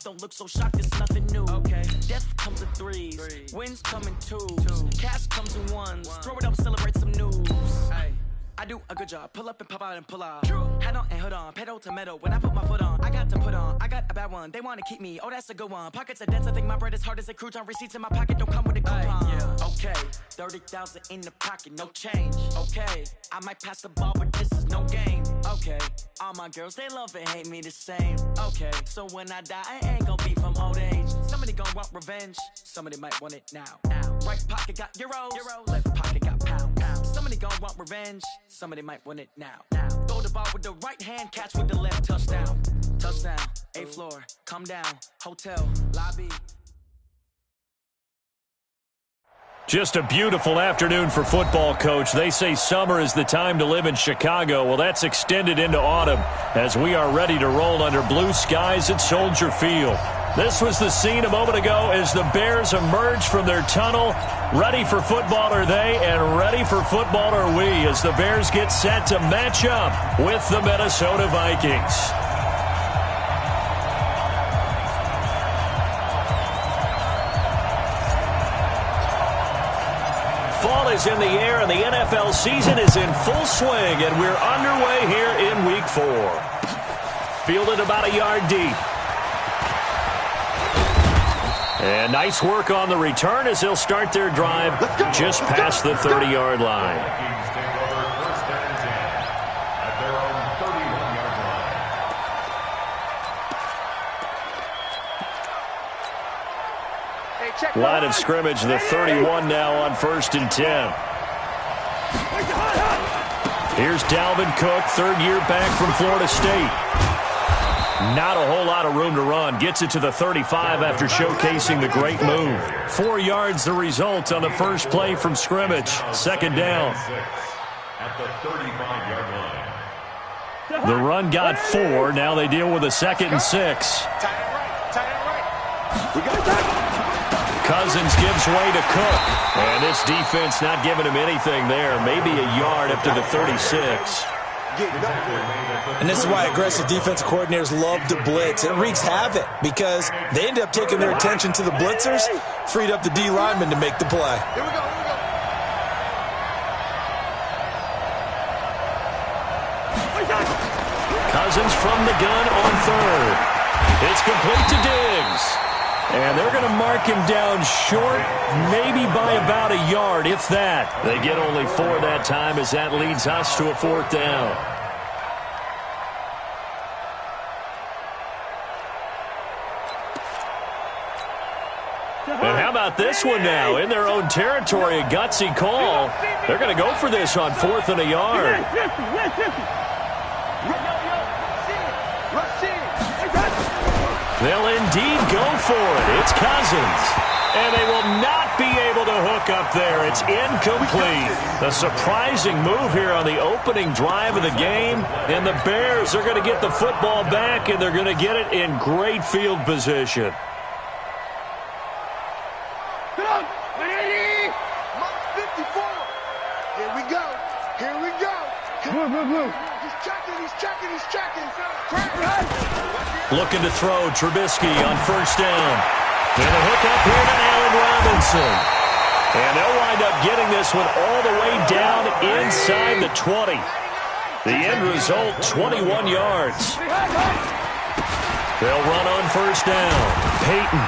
don't look so shocked, it's nothing new. Okay. Death comes in threes, wins come in twos, cash comes in ones. Throw it up, celebrate some news. Hey. I do a good job, pull up and pop out and pull off. Hat on and hood on, pedal to metal. When I put my foot on, I got to put on. I got a bad one, they want to keep me. Oh, that's a good one. Pockets are dense, I think my bread is hard as a crouton. Receipts in my pocket don't come with a coupon. Yeah. Okay, 30,000 in the pocket, no change. Okay, I might pass the ball, but this is no game. Okay, all my girls, they love and hate me the same. Okay, so when I die, I ain't gonna be from old age. Somebody gonna want revenge, somebody might want it now. Right pocket got euros, left pocket got pounds. Somebody gonna want revenge, somebody might want it now. Throw the ball with the right hand, catch with the left, touchdown. Touchdown, 8th floor, come down, hotel, lobby. Just a beautiful afternoon for football, Coach. They say summer is the time to live in Chicago. Well, that's extended into autumn as we are ready to roll under blue skies at Soldier Field. This was the scene a moment ago as the Bears emerged from their tunnel. Ready for football are they, and ready for football are we as the Bears get set to match up with the Minnesota Vikings. Fall is in the air, and the NFL season is in full swing, and we're underway here in Week 4. Fielded about a yard deep. And nice work on the return as they'll start their drive just past the 30-yard line. Line of scrimmage, the 31 now on 1st and 10. Here's Dalvin Cook, third year back from Florida State. Not a whole lot of room to run. Gets it to the 35 after showcasing the great move. 4 yards the result on the first play from scrimmage. Second down. At the 35-yard line. The run got 4. Now they deal with a 2nd and 6. Cousins gives way to Cook. And this defense not giving him anything there. Maybe a yard up to the 36. And this is why aggressive defensive coordinators love to blitz. It wreaks havoc because they end up taking their attention to the blitzers, freed up the D lineman to make the play. Cousins from the gun on 3rd. It's complete to Diggs. And they're going to mark him down short, maybe by about a yard, if that. They get only 4 that time as that leads us to a 4th down. And how about this one now? In their own territory, a gutsy call. They're going to go for this on 4th and a yard. They'll indeed go for it. It's Cousins. And they will not be able to hook up there. It's incomplete. A surprising move here on the opening drive of the game. And the Bears are going to get the football back, and they're going to get it in great field position. Here we go. He's checking. Looking to throw, Trubisky on 1st down. And a hook up here to Allen Robinson. And they'll wind up getting this one all the way down inside the 20. The end result, 21 yards. They'll run on 1st down. Peyton.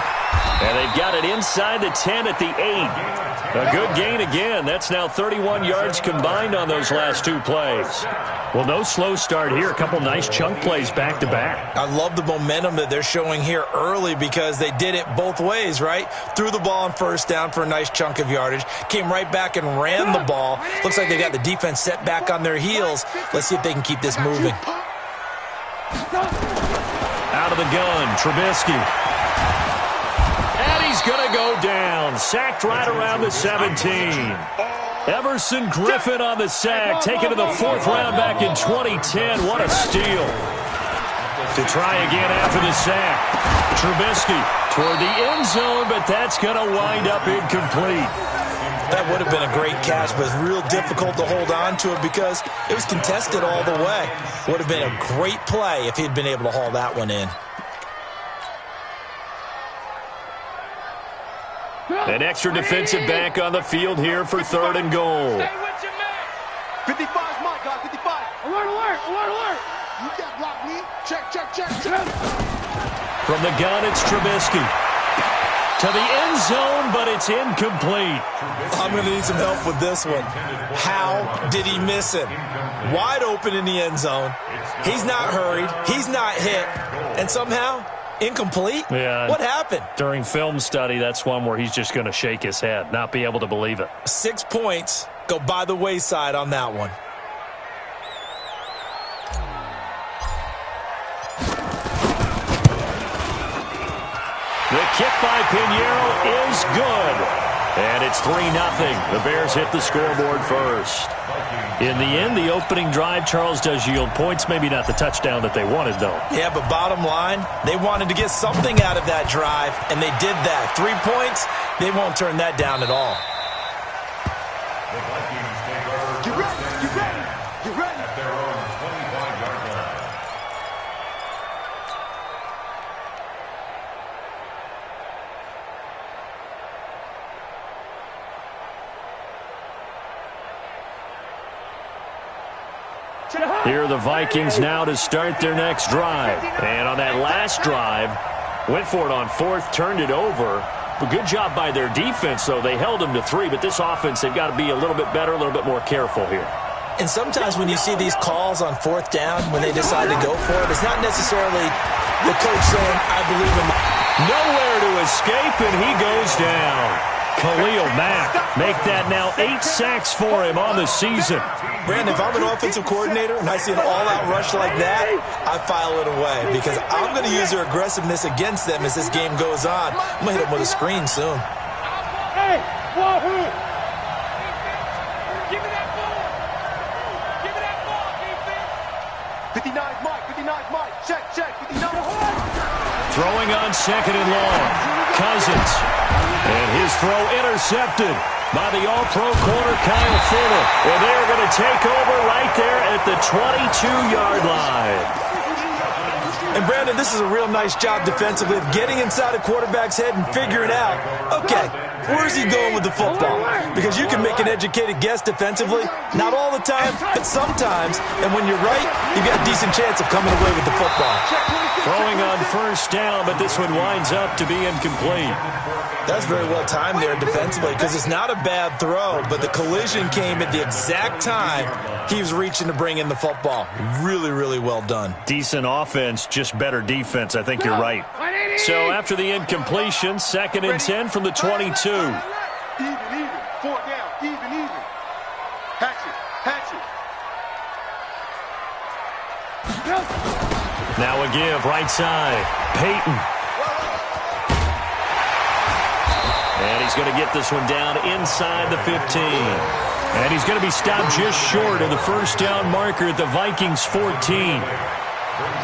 And they've got it inside the 10 at the 8. A good gain again. That's now 31 yards combined on those last 2 plays. Well, no slow start here. A couple nice chunk plays back-to-back. I love the momentum that they're showing here early because they did it both ways, right? Threw the ball on 1st down for a nice chunk of yardage. Came right back and ran the ball. Looks like they got the defense set back on their heels. Let's see if they can keep this moving. Out of the gun, Trubisky. And he's going to go down. Sacked right around the 17. Everson Griffin on the sack, taken to the 4th round back in 2010. What a steal. To try again after the sack. Trubisky toward the end zone, but that's going to wind up incomplete. That would have been a great catch, but it's real difficult to hold on to it because it was contested all the way. Would have been a great play if he'd been able to haul that one in. An extra defensive back on the field here for 3rd and goal. 55's Mike, guys, 55. Alert, alert, alert, alert. You can't block me. Check, check, check, check. From the gun, it's Trubisky. To the end zone, but it's incomplete. I'm going to need some help with this one. How did he miss him? Wide open in the end zone. He's not hurried. He's not hit. And somehow, incomplete? Yeah. What happened? During film study, that's one where he's just going to shake his head, not be able to believe it. 6 points go by the wayside on that one. The kick by Pinheiro is good. And it's 3-0. The Bears hit the scoreboard first. In the end, the opening drive, Charles, does yield points. Maybe not the touchdown that they wanted, though. Yeah, but bottom line, they wanted to get something out of that drive, and they did that. 3 points, they won't turn that down at all. Get ready, get ready, get ready. At their own 25-yard line. Here are the Vikings now to start their next drive. And on that last drive, went for it on 4th, turned it over. But good job by their defense, though. They held them to 3, but this offense, they've got to be a little bit better, a little bit more careful here. And sometimes when you see these calls on 4th down, when they decide to go for it, it's not necessarily the coach saying, I believe in my... Nowhere to escape, and he goes down. Khalil Mack make that now 8 sacks for him on the season. Brandon, if I'm an offensive coordinator and I see an all-out rush like that, I file it away because I'm going to use their aggressiveness against them as this game goes on. I'm going to hit them with a screen soon. Hey, Wahoo! Give me that ball! Give me that ball, defense! 59's Mike, 59's Mike. Check, check, 59. Throwing on 2nd and long. Cousins. And his throw intercepted by the all-pro corner, Kyle Fuller. And they're going to take over right there at the 22-yard line. And, Brandon, this is a real nice job defensively of getting inside a quarterback's head and figuring out, okay, where's he going with the football? Because you can make an educated guess defensively, not all the time, but sometimes. And when you're right, you've got a decent chance of coming away with the football. Throwing on 1st down, but this one winds up to be incomplete. That's very well timed there defensively because it's not a bad throw, but the collision came at the exact time he was reaching to bring in the football. Really, really well done. Decent offense, just better defense. I think you're right. So after the incompletion, 2nd and 10 from the 22. Even, 4 down, even. Hatchet, hatchet. Now a give, right side. Peyton. And he's going to get this one down inside the 15. And he's going to be stopped just short of the 1st down marker at the Vikings 14.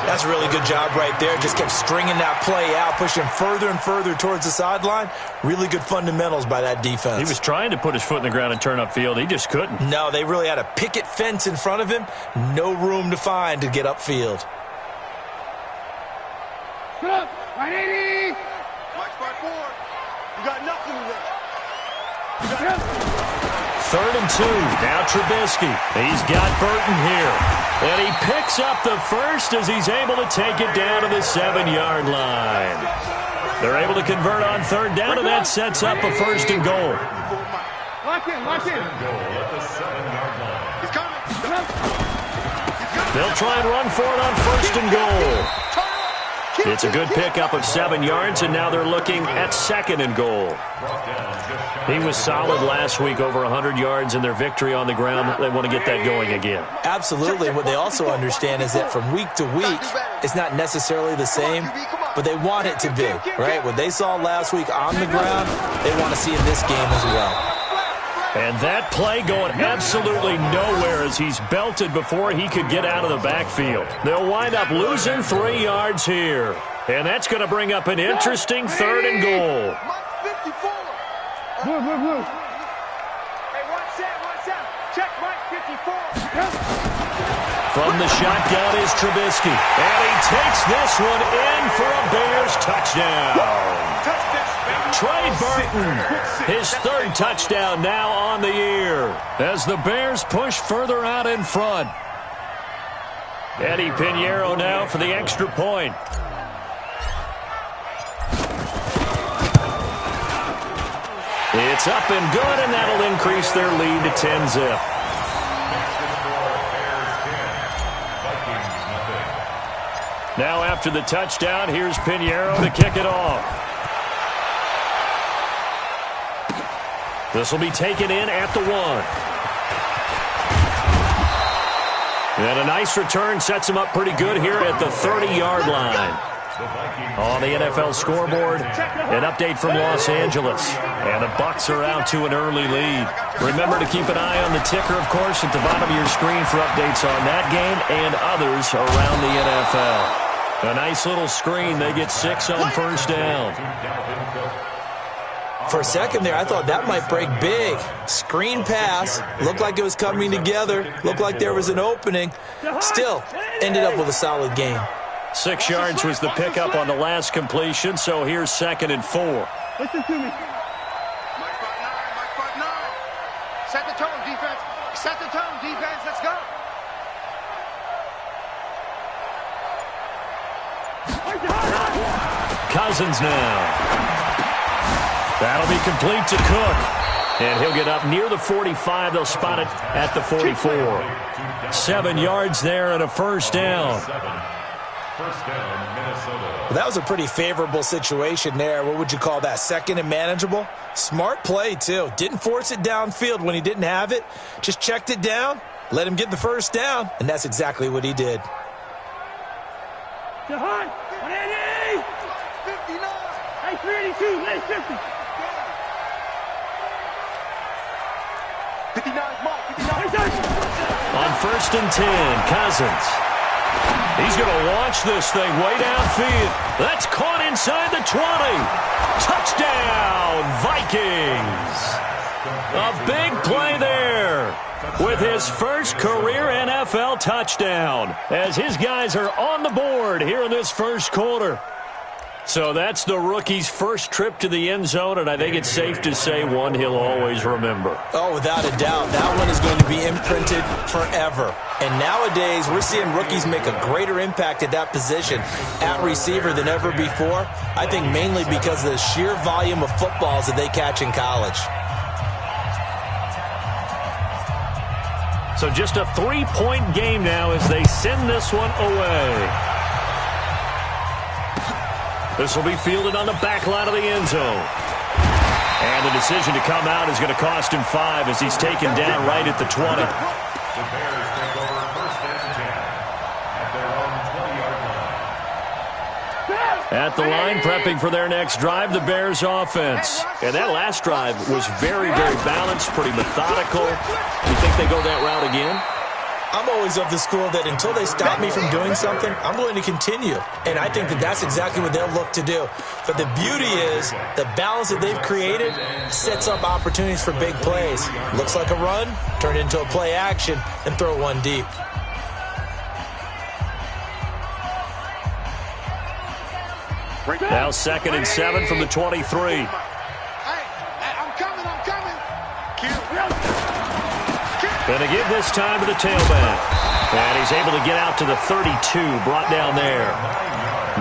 That's a really good job right there. Just kept stringing that play out, pushing further and further towards the sideline. Really good fundamentals by that defense. He was trying to put his foot in the ground and turn upfield. He just couldn't. No, they really had a picket fence in front of him. No room to find to get upfield. Right 80. Mike's by 4. You got nothing left. You got nothing. 3rd and 2. Now Trubisky. He's got Burton here. And he picks up the first as he's able to take it down to the 7-yard line. They're able to convert on 3rd down, and that sets up a 1st and goal. Lock in, lock in. Goal at the 7-yard line. He's coming. They'll try and run for it on 1st and goal. It's a good pickup of 7 yards, and now they're looking at 2nd and goal. He was solid last week, over 100 yards in their victory on the ground. They want to get that going again. Absolutely. What they also understand is that from week to week, it's not necessarily the same, but they want it to be, right? What they saw last week on the ground, they want to see in this game as well. And that play going absolutely nowhere as he's belted before he could get out of the backfield. They'll wind up losing 3 yards here. And that's going to bring up an interesting 3rd and goal. Mike 54. Blue. Hey, watch out. Check Mike 54. From the shotgun is Trubisky. And he takes this one in for a Bears touchdown. Touch this. Trey Burton, his third touchdown now on the year as the Bears push further out in front. Eddie Pinheiro now for the extra point. It's up and good, and that'll increase their lead to 10-zip. Now after the touchdown, here's Pinheiro to kick it off. This will be taken in at the 1. And a nice return sets him up pretty good here at the 30-yard line. On the NFL scoreboard, an update from Los Angeles. And the Bucs are out to an early lead. Remember to keep an eye on the ticker, of course, at the bottom of your screen for updates on that game and others around the NFL. A nice little screen. They get 6 on first down. For a second there, I thought that might break big. Screen pass. Looked like it was coming together. Looked like there was an opening. Still, ended up with a solid game. 6 yards was the pickup on the last completion, so here's 2nd and 4. Listen to me. Mark 5-9. Set the tone, defense. Set the tone, defense. Let's go. Cousins now. That'll be complete to Cook. And he'll get up near the 45. They'll spot it at the 44. 7 yards there and a first down. First down, Minnesota. Well, that was a pretty favorable situation there. What would you call that? 2nd and manageable? Smart play, too. Didn't force it downfield when he didn't have it. Just checked it down, let him get the first down, and that's exactly what he did. Jahan, 180. 59. Hey, 382. Let's 50. 59, Mark. 59. On 1st and 10, Cousins. He's going to launch this thing way downfield. That's caught inside the 20. Touchdown, Vikings. A big play there with his first career NFL touchdown as his guys are on the board here in this first quarter. So that's the rookie's first trip to the end zone, and I think it's safe to say one he'll always remember. Oh, without a doubt. That one is going to be imprinted forever. And nowadays, we're seeing rookies make a greater impact at that position at receiver than ever before. I think mainly because of the sheer volume of footballs that they catch in college. So just a 3-point game now as they send this one away. This will be fielded on the back line of the end zone. And the decision to come out is going to cost him 5 as he's taken down right at the 20. The Bears take over 1st and 10 at their own 20-yard line. At the line, prepping for their next drive, the Bears offense. And that last drive was very, very balanced, pretty methodical. You think they go that route again? I'm always of the school that until they stop me from doing something, I'm going to continue. And I think that that's exactly what they'll look to do. But the beauty is the balance that they've created sets up opportunities for big plays. Looks like a run, turn into a play action, and throw one deep. Now 2nd and 7 from the 23. Hey, I'm coming. And to give this time to the tailback. And he's able to get out to the 32, brought down there.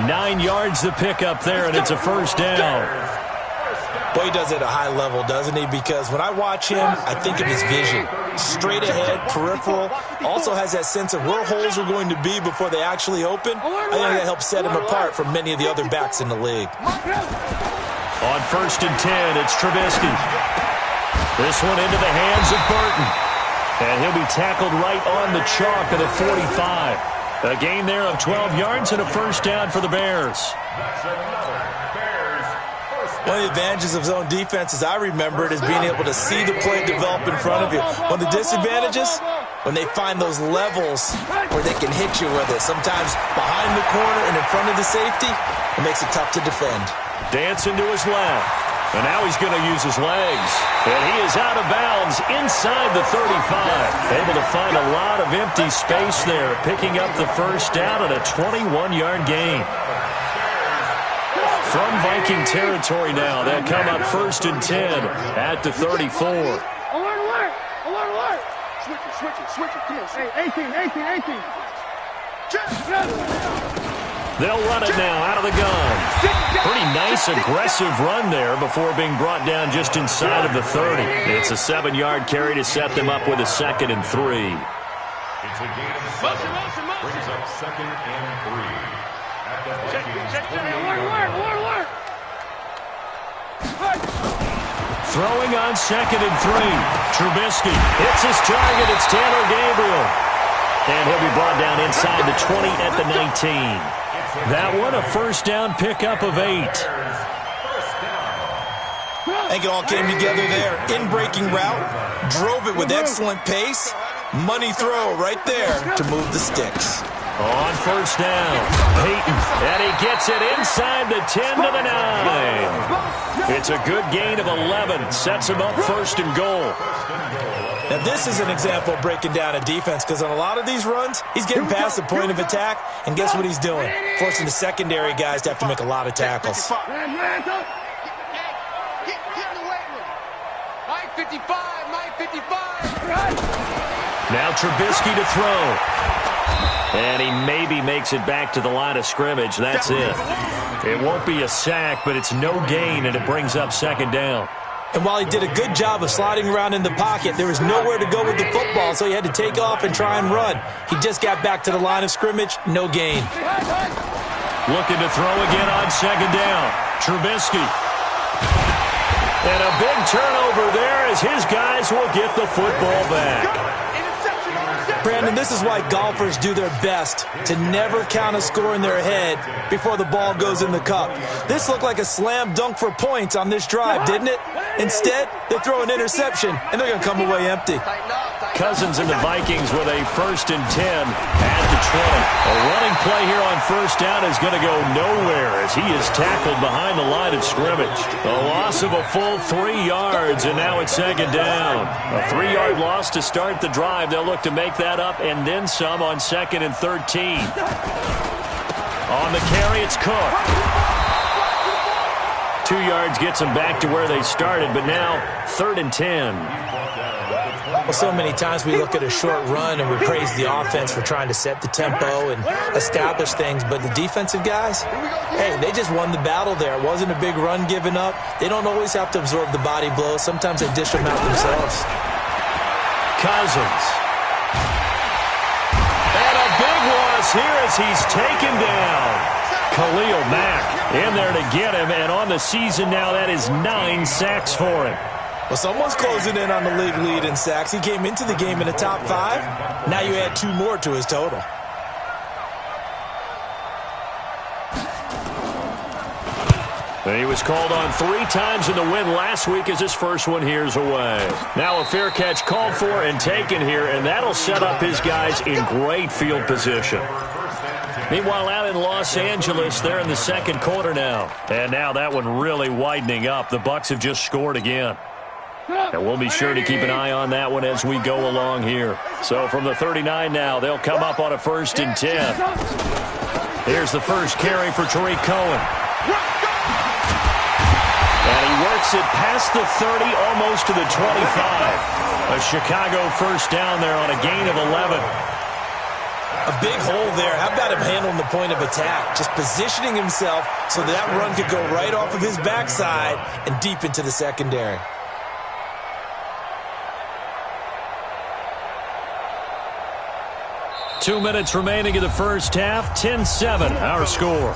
9 yards the pickup there, and it's a first down. Boy, he does it at a high level, doesn't he? Because when I watch him, I think of his vision. Straight ahead, peripheral. Also has that sense of where holes are going to be before they actually open. I think that helps set him apart from many of the other backs in the league. On 1st and 10, it's Trubisky. This one into the hands of Burton. And he'll be tackled right on the chalk of the 45. A gain there of 12 yards and a first down for the Bears. One of the advantages of zone defense, as I remember it, is being able to see the play develop in front of you. One of the disadvantages, when they find those levels where they can hit you with it. Sometimes behind the corner and in front of the safety, it makes it tough to defend. Dancing to his left. And now he's going to use his legs. And he is out of bounds inside the 35. Able to find a lot of empty space there, picking up the first down at a 21-yard gain. From Viking territory now, they'll come up 1st and 10 at the 34. Alert, alert! Alert, alert! Switch it. Come on. Hey, 18. They'll run it now out of the gun. Pretty nice, aggressive run there before being brought down just inside of the 30. It's a 7-yard carry to set them up with a 2nd and 3. It's a gain of 7. Brings up 2nd and 3. At the Vikings 28-yard line. Alert! Throwing on 2nd and 3. Trubisky hits his target. It's Taylor Gabriel. And he'll be brought down inside the 20 at the 19. That one, a 1st down pickup of 8. I think it all came together there. In-breaking route, drove it with excellent pace. Money throw right there to move the sticks. On 1st down, Peyton, and he gets it inside the 10 to the 9. It's a good gain of 11, sets him up 1st and goal. Now, this is an example of breaking down a defense because on a lot of these runs, he's getting past the point of attack, and guess what he's doing? Forcing the secondary guys to have to make a lot of tackles. Get in the weight room. Mike 55. Now Trubisky to throw. And he maybe makes it back to the line of scrimmage. That's it. It won't be a sack, but it's no gain, and it brings up 2nd down. And while he did a good job of sliding around in the pocket, there was nowhere to go with the football, so he had to take off and try and run. He just got back to the line of scrimmage, no gain. Looking to throw again on 2nd down. Trubisky. And a big turnover there as his guys will get the football back. Brandon, this is why golfers do their best to never count a score in their head before the ball goes in the cup. This looked like a slam dunk for points on this drive, didn't it? Instead, they throw an interception, and they're going to come away empty. Cousins and the Vikings with a 1st and 10 at the 20. A running play here on 1st down is going to go nowhere as he is tackled behind the line of scrimmage. A loss of a full 3 yards, and now it's 2nd down. A 3-yard loss to start the drive. They'll look to make that up and then some on 2nd and 13. On the carry, it's Cook. 2 yards gets them back to where they started, but now 3rd and 10. Well, so many times we look at a short run and we praise the offense for trying to set the tempo and establish things, but the defensive guys, hey, they just won the battle there. It wasn't a big run given up. They don't always have to absorb the body blows. Sometimes they dish them out themselves. Cousins. And a big loss here as he's taken down. Khalil Mack in there to get him, and on the season now, that is 9 sacks for him. Well, someone's closing in on the league lead in sacks. He came into the game in the top 5. Now you add 2 more to his total. And he was called on 3 times in the win last week as his first one here's away. Now a fair catch called for and taken here, and that'll set up his guys in great field position. Meanwhile, out in Los Angeles, they're in the 2nd quarter now. And now that one really widening up. The Bucs have just scored again. And we'll be sure to keep an eye on that one as we go along here. So from the 39 now, they'll come up on a 1st and 10. Here's the first carry for Tariq Cohen. And he works it past the 30, almost to the 25. A Chicago 1st down there on a gain of 11. A big hole there. How about him handling the point of attack? Just positioning himself so that run could go right off of his backside and deep into the secondary. Two minutes remaining in the first half. 10-7, our score.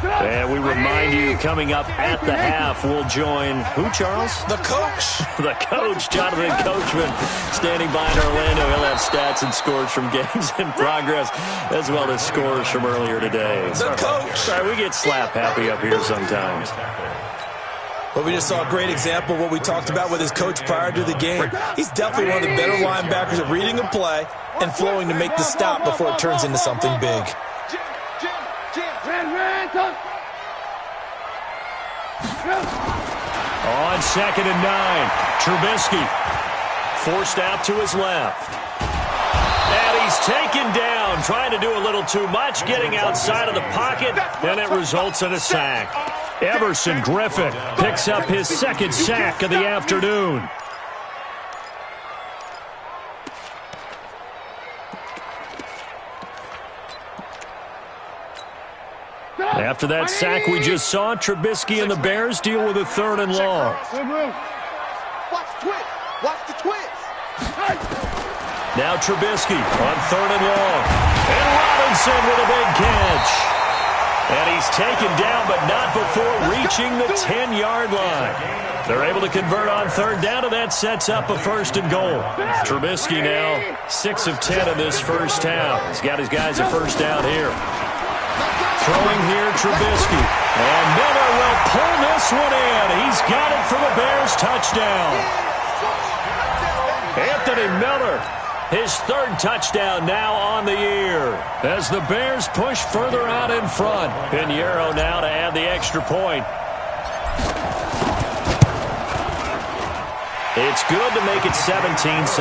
And we remind you, coming up at the half, we'll join who, Charles? The coach. The coach, Jonathan Coachman, standing by in Orlando. He'll have stats and scores from games in progress, as well as scores from earlier today. The coach. Sorry, we get slap happy up here sometimes. But we just saw a great example of what we talked about with his coach prior to the game. He's definitely one of the better linebackers at reading a play and flowing to make the stop before it turns into something big. On 2nd and 9, Trubisky forced out to his left. And he's taken down down, trying to do a little too much, getting outside of the pocket, and it results in a sack. Everson Griffin picks up his second sack of the afternoon. After that sack we just saw, Trubisky and the Bears deal with a 3rd and long. Watch the twist. Watch the twist. Now Trubisky on 3rd and long. And Robinson with a big catch. And he's taken down, but not before reaching the 10-yard line. They're able to convert on 3rd down, and that sets up a 1st and goal. Trubisky now 6 of 10 in this first half. He's got his guys a 1st down here. Throwing here, Trubisky. And Miller will pull this one in. He's got it for the Bears touchdown. Anthony Miller, his 3rd touchdown now on the year. As the Bears push further out in front. Pinheiro now to add the extra point. It's good to make it 17-7. Next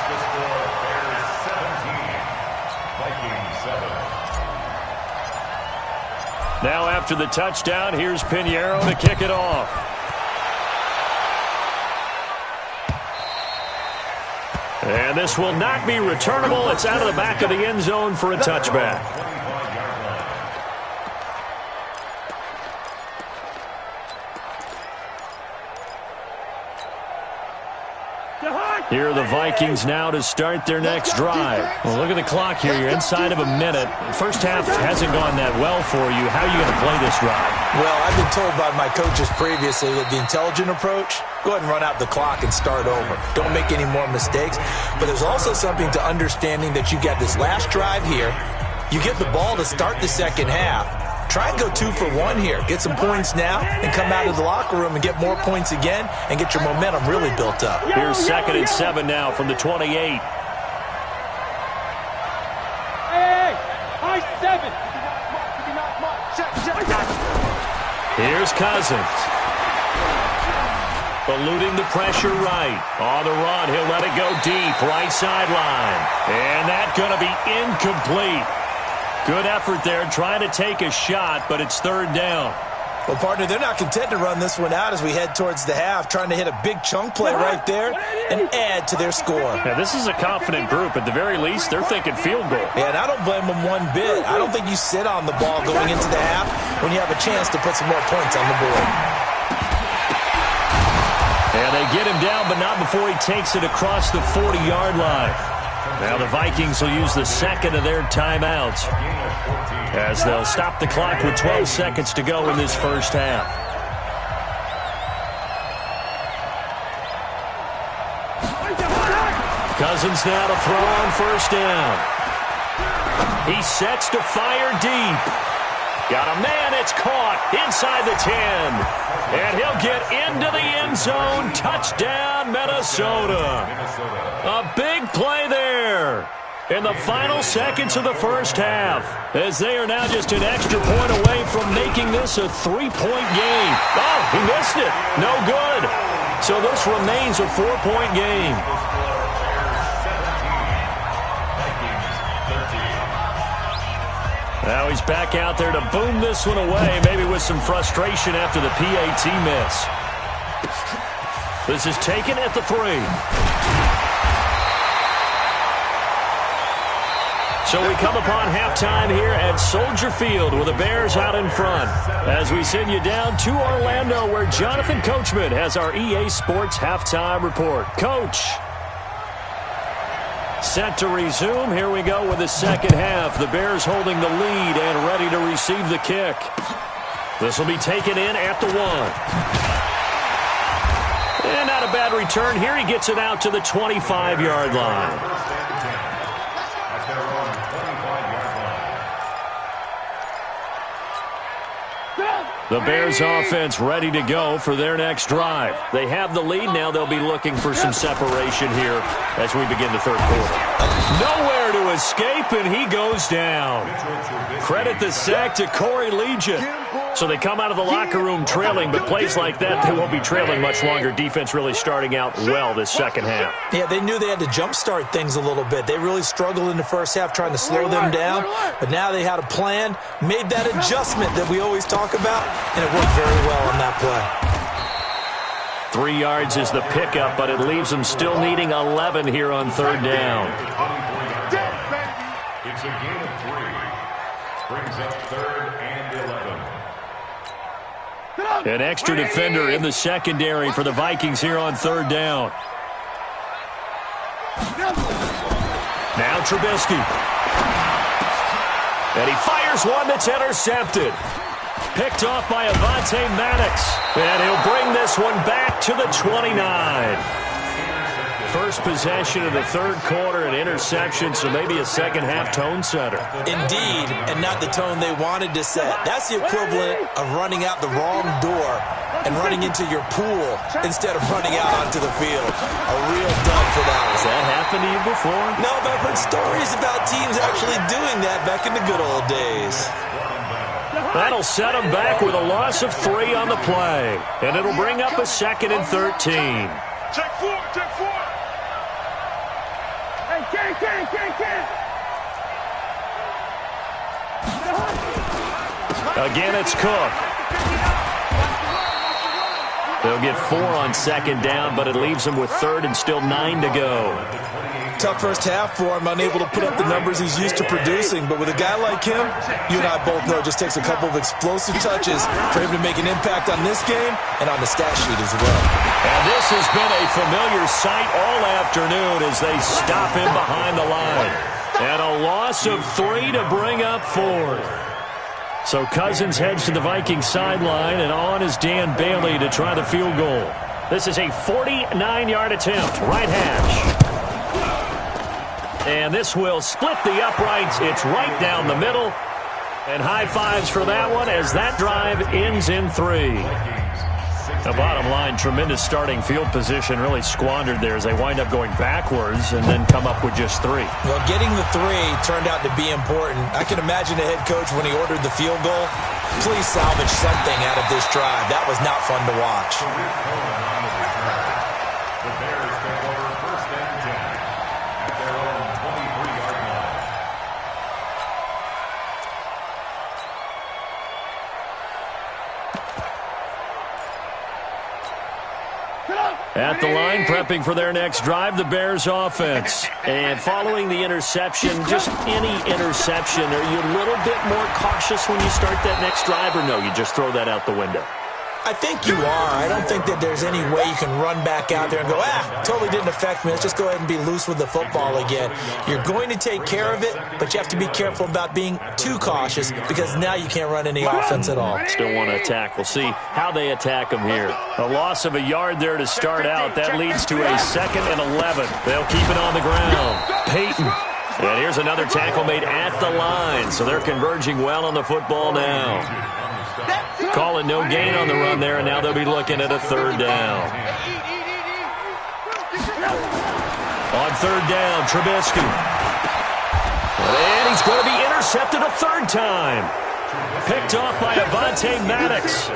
to score, Bears 17, Vikings 7. Now after the touchdown, here's Pinheiro to kick it off. And this will not be returnable. It's out of the back of the end zone for a touchback. Here are the Vikings now to start their next drive. Well, look at the clock here. You're inside of a minute. First half hasn't gone that well for you. How are you going to play this drive? Well, I've been told by my coaches previously that the intelligent approach, go ahead and run out the clock and start over. Don't make any more mistakes. But there's also something to understanding that you get this last drive here. You get the ball to start the second half. Try and go 2 for 1 here. Get some points now and come out of the locker room and get more points again and get your momentum really built up. Here's 2nd and 7 now from the 28. Hey, high 7. Here's Cousins. Eluding the pressure right. On the run, he'll let it go deep. Right sideline. And that's going to be incomplete. Good effort there, trying to take a shot, but it's 3rd down. Well, partner, they're not content to run this one out as we head towards the half, trying to hit a big chunk play right there and add to their score. Yeah, this is a confident group. At the very least, they're thinking field goal. Yeah, and I don't blame them one bit. I don't think you sit on the ball going into the half when you have a chance to put some more points on the board. And they get him down, but not before he takes it across the 40-yard line. Now the Vikings will use the 2nd of their timeouts as they'll stop the clock with 12 seconds to go in this first half. Cousins now to throw on 1st down. He sets to fire deep. Got a man, it's caught inside the 10. And he'll get into the end zone. Touchdown, Minnesota. A big play there in the final seconds of the first half, as they are now just an extra point away from making this a 3-point game. Oh, he missed it. No good. So this remains a 4-point game. Now he's back out there to boom this one away, maybe with some frustration after the PAT miss. This is taken at the 3. So we come upon halftime here at Soldier Field with the Bears out in front as we send you down to Orlando where Jonathan Coachman has our EA Sports halftime report. Coach, set to resume. Here we go with the second half. The Bears holding the lead and ready to receive the kick. This will be taken in at the 1. And not a bad return here. He gets it out to the 25-yard line. The Bears offense ready to go for their next drive. They have the lead now. They'll be looking for some separation here as we begin the third quarter. Nowhere to escape, and he goes down. Credit the sack to Corey Legion. So they come out of the locker room trailing, but plays like that, they won't be trailing much longer. Defense really starting out well this second half. Yeah, they knew they had to jumpstart things a little bit. They really struggled in the first half trying to slow them down, but now they had a plan, made that adjustment that we always talk about, and it worked very well on that play. 3 yards is the pickup, but it leaves them still needing 11 here on third down. It's a gain of 3. Brings up 3rd and 11. An extra defender in the secondary for the Vikings here on third down. Now Trubisky. And he fires one that's intercepted. Picked off by Avonte Maddox. And he'll bring this one back to the 29. First possession of the third quarter, an interception, so maybe a second-half tone setter. Indeed, and not the tone they wanted to set. That's the equivalent of running out the wrong door and running into your pool instead of running out onto the field. A real dud for that one. Has that happened to you before? No, but I've heard stories about teams actually doing that back in the good old days. That'll set them back with a loss of 3 on the play. And it'll bring up a 2nd and 13. Check 4, check 4. Hey, can. Again, it's Cook. They'll get 4 on second down, but it leaves them with 3rd and still 9 to go. Tough first half for him, unable to put up the numbers he's used to producing. But with a guy like him, you and I both know it just takes a couple of explosive touches for him to make an impact on this game and on the stat sheet as well. And this has been a familiar sight all afternoon as they stop him behind the line. And a loss of 3 to bring up 4th. So Cousins heads to the Vikings sideline, and on is Dan Bailey to try the field goal. This is a 49-yard attempt, right hash. And this will split the uprights. It's right down the middle. And high fives for that one as that drive ends in 3. The bottom line, tremendous starting field position, really squandered there as they wind up going backwards and then come up with just 3. Well, getting the 3 turned out to be important. I can imagine the head coach when he ordered the field goal. Please salvage something out of this drive. That was not fun to watch. The Bears take over 1st and 10 at their own 23-yard line. At the line, prepping for their next drive, the Bears offense. And following the interception, just any interception, are you a little bit more cautious when you start that next drive, or no, you just throw that out the window? I think you are. I don't think that there's any way you can run back out there and go, totally didn't affect me. Let's just go ahead and be loose with the football again. You're going to take care of it, but you have to be careful about being too cautious because now you can't run any offense at all. Still want to attack. We'll see how they attack them here. A loss of a yard there to start out. That leads to a 2nd and 11. They'll keep it on the ground. Peyton. And here's another tackle made at the line. So they're converging well on the football now. Call it no gain on the run there, and now they'll be looking at a 3rd down. On 3rd down, Trubisky. And he's going to be intercepted a 3rd time. Picked off by Avonte Maddox.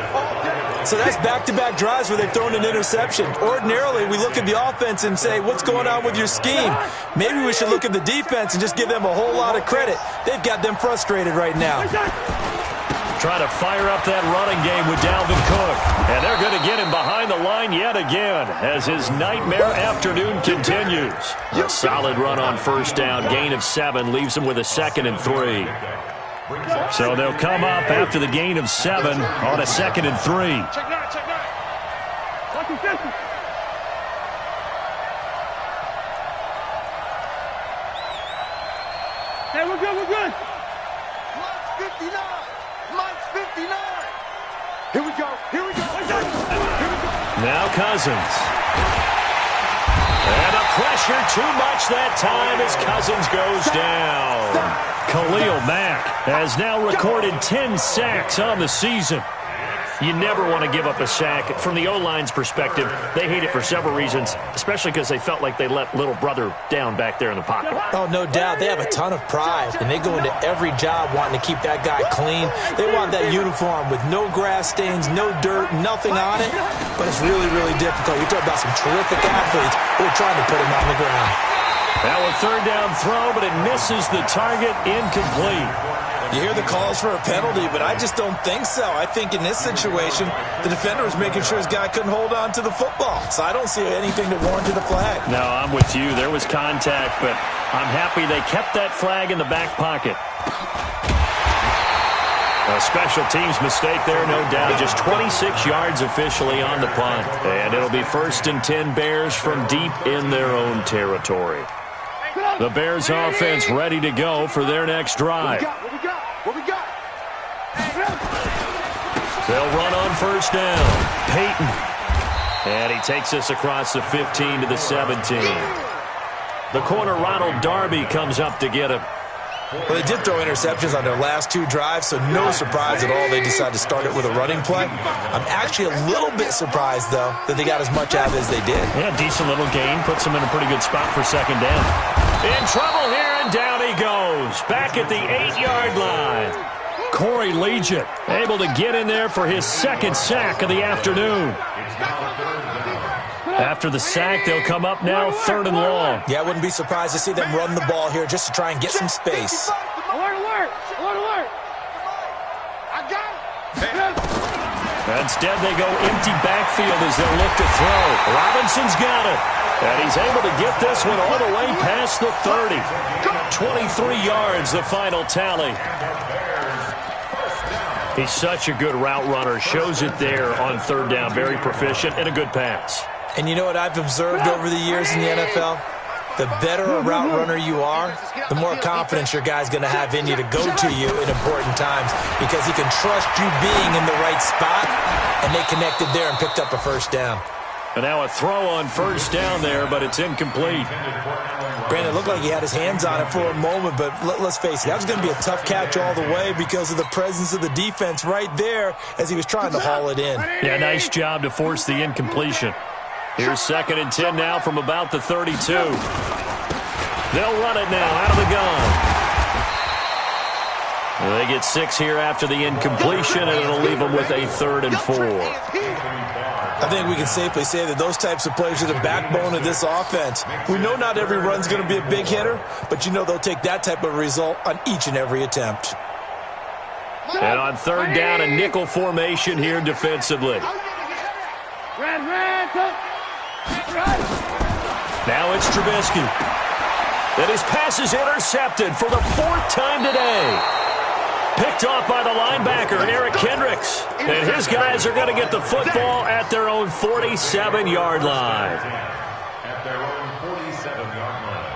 So that's back-to-back drives where they've thrown an interception. Ordinarily, we look at the offense and say, what's going on with your scheme? Maybe we should look at the defense and just give them a whole lot of credit. They've got them frustrated right now. Try to fire up that running game with Dalvin Cook. And they're going to get him behind the line yet again as his nightmare afternoon continues. A solid run on 1st down. Gain of 7 leaves him with a 2nd and 3. So they'll come up after the gain of 7 on a 2nd and 3. Check 9, check 9. Watch your distance. Hey, we're good, we're good. Mike's 59. Mike's 59. Here we go, here we go. Now Cousins. And a pressure too much that time as Cousins goes down. Khalil Mack has now recorded 10 sacks on the season. You never want to give up a sack. From the O-line's perspective, they hate it for several reasons, especially because they felt like they let little brother down back there in the pocket. Oh, no doubt. They have a ton of pride, and they go into every job wanting to keep that guy clean. They want that uniform with no grass stains, no dirt, nothing on it, but it's really, really difficult. You're talking about some terrific athletes who are trying to put him on the ground. Now a third down throw, but it misses the target, incomplete. You hear the calls for a penalty, but I just don't think so. I think in this situation, the defender was making sure his guy couldn't hold on to the football. So I don't see anything to warrant the flag. No, I'm with you. There was contact, but I'm happy they kept that flag in the back pocket. A special teams mistake there, no doubt. Just 26 yards officially on the punt. And it'll be 1st and 10 Bears from deep in their own territory. The Bears offense ready to go for their next drive. What we got? They'll run on 1st down. Peyton. And he takes us across the 15 to the 17. The corner, Ronald Darby, comes up to get him. Well, they did throw interceptions on their last 2 drives, so no surprise at all they decided to start it with a running play. I'm actually a little bit surprised, though, that they got as much out as they did. Yeah, decent little gain. Puts them in a pretty good spot for 2nd down. In trouble here, and down he goes. Back at the 8-yard line. Corey Legion able to get in there for his 2nd sack of the afternoon. After the sack, they'll come up now 3rd and long. Yeah, I wouldn't be surprised to see them run the ball here just to try and get some space. Alert, alert! Alert, alert! I got it! Instead, they go empty backfield as they'll look to throw. Robinson's got it. And he's able to get this one all the way past the 30. 23 yards, the final tally. He's such a good route runner. Shows it there on 3rd down. Very proficient and a good pass. And you know what I've observed over the years in the NFL? The better a route runner you are, the more confidence your guy's going to have in you to go to you in important times because he can trust you being in the right spot, and they connected there and picked up a 1st down. And now a throw on 1st down there, but it's incomplete. Brandon, it looked like he had his hands on it for a moment, but let's face it, that was going to be a tough catch all the way because of the presence of the defense right there as he was trying to haul it in. Yeah, nice job to force the incompletion. Here's 2nd and 10 now from about the 32. They'll run it now out of the gun. They get 6 here after the incompletion, and it'll leave them with a 3rd and 4. I think we can safely say that those types of plays are the backbone of this offense. We know not every run's going to be a big hitter, but you know they'll take that type of result on each and every attempt. And on 3rd down, a nickel formation here defensively. Now it's Trubisky. And his pass is intercepted for the 4th time today. Picked off by the linebacker, Eric Kendricks. And his guys are going to get the football at their own 47-yard line. At their own 47-yard line.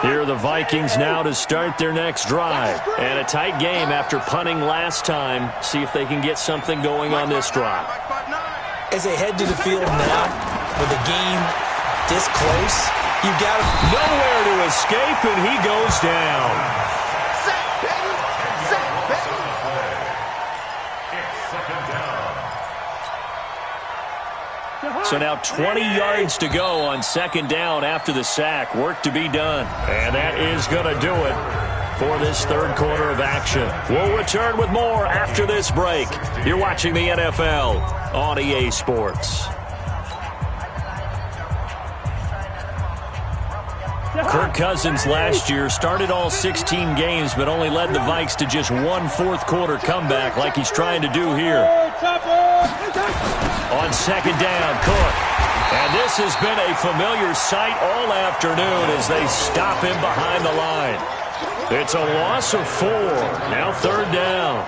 Here are the Vikings now to start their next drive. And a tight game after punting last time. See if they can get something going on this drive. As they head to the field now, with the game this close, you've got nowhere to escape, and he goes down. So now 20 yards to go on 2nd down after the sack. Work to be done. And that is going to do it for this 3rd quarter of action. We'll return with more after this break. You're watching the NFL on EA Sports. Kirk Cousins last year started all 16 games, but only led the Vikes to just 1 4th-quarter comeback like he's trying to do here. On 2nd down, Cook. And this has been a familiar sight all afternoon as they stop him behind the line. It's a loss of 4. Now 3rd down.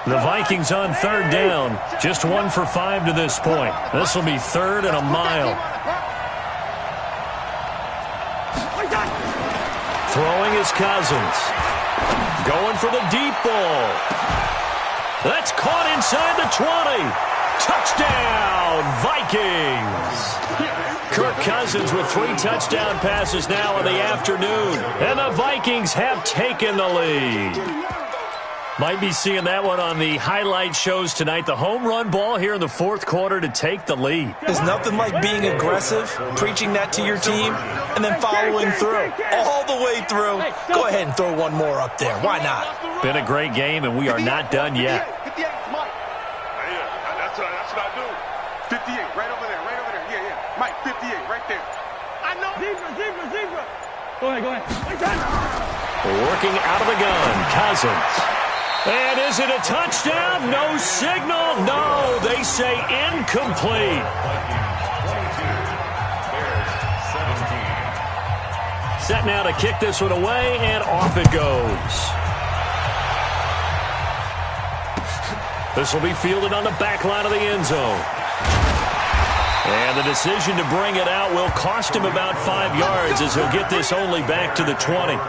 The Vikings on 3rd down. Just 1 for 5 to this point. This will be 3rd and a mile. Throwing is Cousins. Going for the deep ball. That's caught inside the 20. Touchdown, Vikings. Kirk Cousins with 3 touchdown passes now in the afternoon. And the Vikings have taken the lead. Might be seeing that one on the highlight shows tonight. The home run ball here in the fourth quarter to take the lead. There's nothing like being aggressive, preaching that to your team, and then following through. All the way through. Go ahead and throw one more up there. Why not? Been a great game, and we are not done yet. 58, Mike. Yeah, that's what I do. 58, right over there. Yeah. Mike, 58, right there. I know. Zebra. Go ahead. Working out of the gun, Cousins. And is it a touchdown? No signal. No, they say incomplete. Set now to kick this one away, and off it goes. This will be fielded on the back line of the end zone. And the decision to bring it out will cost him about 5 yards as he'll get this only back to the 20.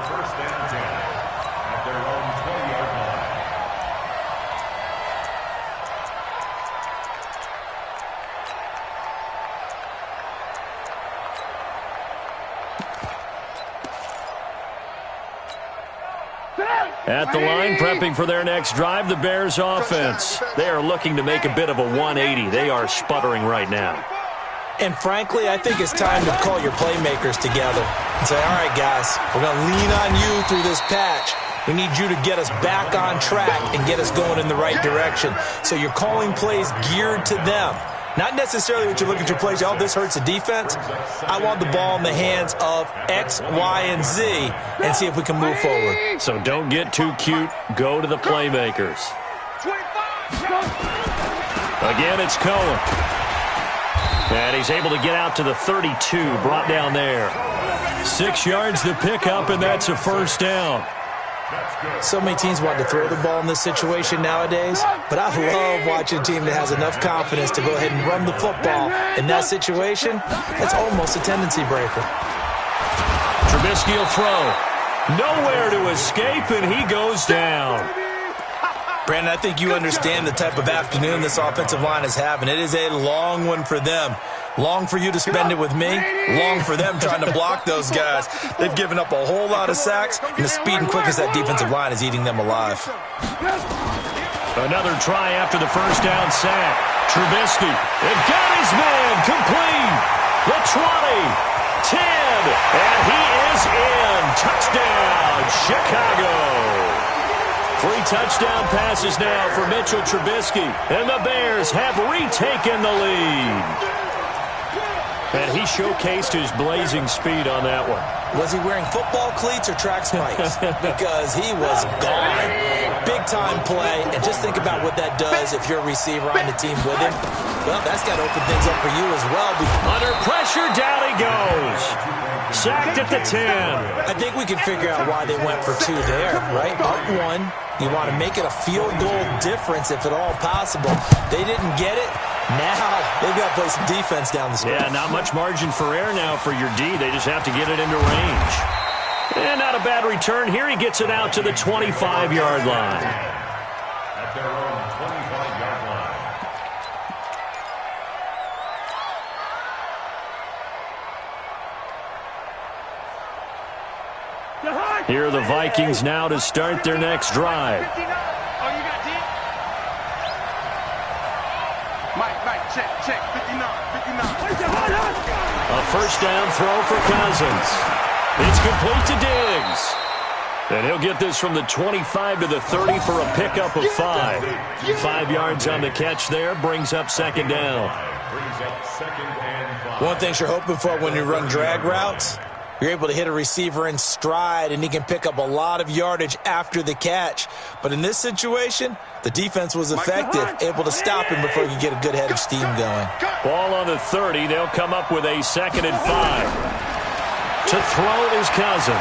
At the line, prepping for their next drive, the Bears offense. They are looking to make a bit of a 180. They are sputtering right now. And frankly, I think it's time to call your playmakers together and say, all right, guys, we're going to lean on you through this patch. We need you to get us back on track and get us going in the right direction. So you're calling plays geared to them. Not necessarily what you look at your plays, oh, this hurts the defense. I want the ball in the hands of X, Y, and Z and see if we can move forward. So don't get too cute. Go to the playmakers. Again, it's Cohen. And he's able to get out to the 32, brought down there. 6 yards to pick up, and that's a first down. So many teams want to throw the ball in this situation nowadays, but I love watching a team that has enough confidence to go ahead and run the football. In that situation, it's almost a tendency breaker. Trubisky will throw. Nowhere to escape, and he goes down. Brandon, I think you understand the type of afternoon this offensive line is having. It is a long one for them. Long for you to spend it with me. Long for them trying to block those guys. They've given up a whole lot of sacks, and the speed and quickness of that defensive line is eating them alive. Another try after the first down sack. Trubisky, it got his man complete. The 20, 10, and he is in. Touchdown, Chicago. 3 touchdown passes now for Mitchell Trubisky, and the Bears have retaken the lead. And he showcased his blazing speed on that one. Was he wearing football cleats or track spikes? Because he was gone. Big-time play, and just think about what that does if you're a receiver on the team with him. Well, that's got to open things up for you as well. Under pressure, down he goes. Sacked at the 10. I think we can figure out why they went for 2 there, right? Up 1. You want to make it a field goal difference if at all possible. They didn't get it. Now they've got to play some defense down the stretch. Yeah, not much margin for error now for your D. They just have to get it into range. And not a bad return here. He gets it out to the 25-yard line. At their own 25-yard line. Here are the Vikings now to start their next drive. Mike, check, 59. A first down throw for Cousins. It's complete to Diggs. And he'll get this from the 25 to the 30 for a pickup of 5. 5 yards on the catch there, brings up second down. One thing you're hoping for when you run drag routes, you're able to hit a receiver in stride, and he can pick up a lot of yardage after the catch. But in this situation, the defense was effective, able to stop him before he could get a good head of steam going. Ball on the 30. They'll come up with a 2nd and 5. To throw is Cousins.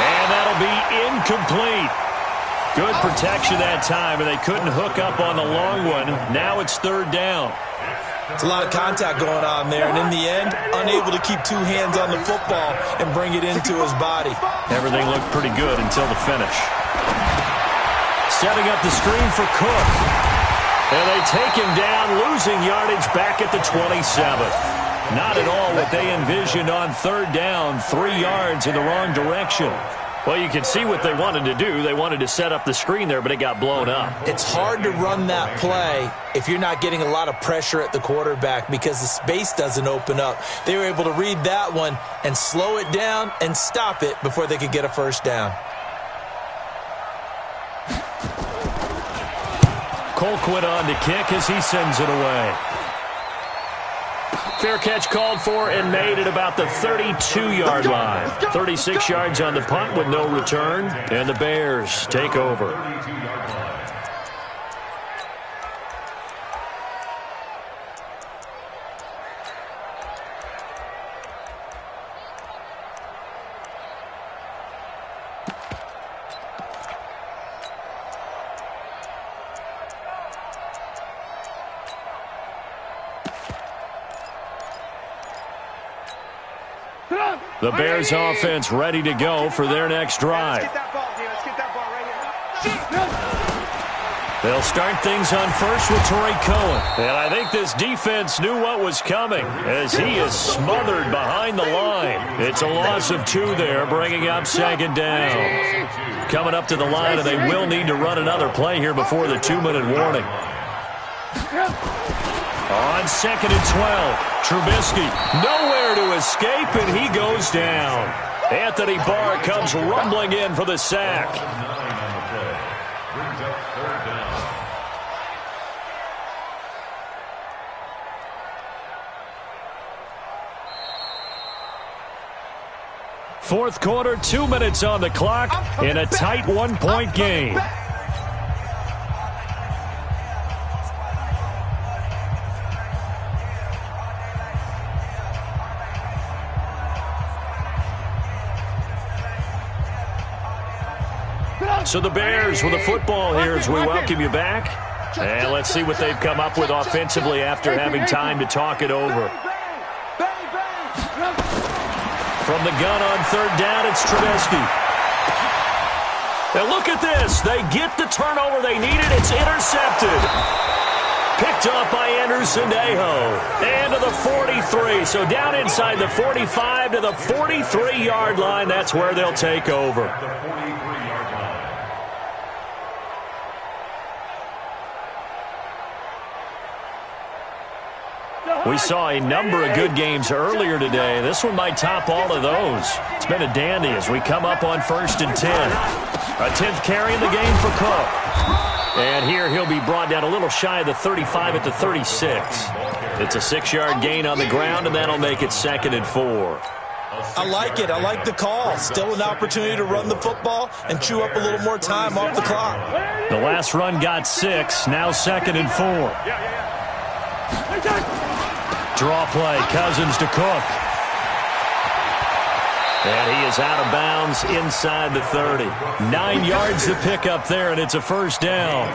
And that'll be incomplete. Good protection that time, and they couldn't hook up on the long one. Now it's 3rd down. It's a lot of contact going on there, and in the end, unable to keep 2 hands on the football and bring it into his body. Everything looked pretty good until the finish. Setting up the screen for Cook. And they take him down, losing yardage back at the 27. Not at all what they envisioned on third down, 3 yards in the wrong direction. Well, you can see what they wanted to do. They wanted to set up the screen there, but it got blown up. It's hard to run that play if you're not getting a lot of pressure at the quarterback because the space doesn't open up. They were able to read that one and slow it down and stop it before they could get a first down. Colquitt on to kick as he sends it away. Fair catch called for and made at about the 32-yard line. 36 yards on the punt with no return, and the Bears take over. The Bears offense ready to go for their next drive. They'll start things on first with Torrey Cohen. And I think this defense knew what was coming as he is smothered behind the line. It's a loss of 2 there, bringing up second down. Coming up to the line, and they will need to run another play here before the 2-minute warning. On second and 12, Trubisky nowhere to escape, and he goes down. Anthony Barr comes rumbling in for the sack. Fourth quarter, 2 minutes on the clock in a tight 1-point game. So the Bears with the football here as we welcome you back. And let's see what they've come up with offensively after having time to talk it over. From the gun on third down, it's Trubisky. And look at this. They get the turnover they needed. It's intercepted. Picked off by Anderson-Aho. And to the 43. So down inside the 45 to the 43-yard line. That's where they'll take over. We saw a number of good games earlier today. This one might top all of those. It's been a dandy as we come up on first and 10. A 10th carry in the game for Cook. And here he'll be brought down a little shy of the 35 at the 36. It's a 6-yard gain on the ground, and that'll make it second and 4. I like it. I like the call. Still an opportunity to run the football and chew up a little more time off the clock. The last run got 6. Now second and 4. Draw play, Cousins to Cook. And he is out of bounds inside the 30. 9 yards to pick up there, and it's a first down.